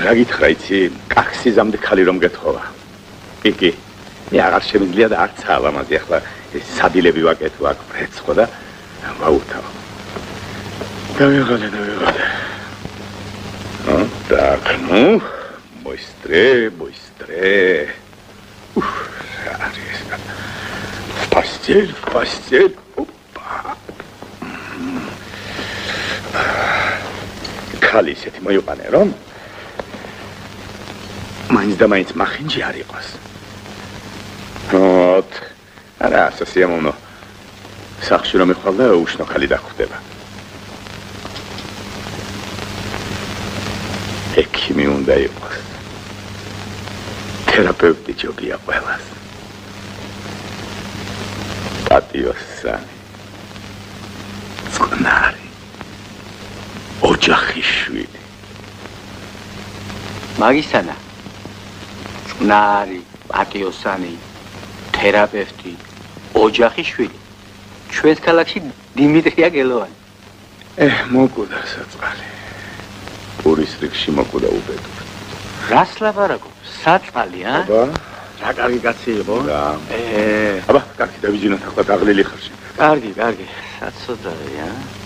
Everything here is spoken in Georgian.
რა გითხრა იცი? კაქსიზამდე ხალი რომ გეთხოვა. კი. მე აღარ შემიძლია და არც ალამაზი ახლა ეს სადილები ვაკეთო აქ ფრეცხო და ვაუთავ. დავიღალე. Так, ну, быстрее. Ух, в постель. Опа. Кали ისეთი მოიყვანე, რომ მაინც და მაინც მახინჯი არ იყოს. ოთ, არა, სასიამოვნო. სახში რომ ეხვალ და უშნო ხალი დახვდება. ექიმი უნდა იყოს. თერაპევტი ჯობია ყველას. პატიოსანი. წყნარი. ოჯახიშვილი. მაგისანა. წყნარი, პატიოსანი, თერაპევტი, ოჯახიშვილი. ჩვენს ქალაქში დიმიტრია გელოვანი. მოკვდა საწყალი. პურის რიგში მოკვდა უბედურ. რას ლაპარაკობ? საწყალი, ა? აბა, რა კარგი კაცი იყო? და. აბა, კარგი დავიძინოთ ახლა დაღლილი ხარში. კარგი, საცოდაა, ა?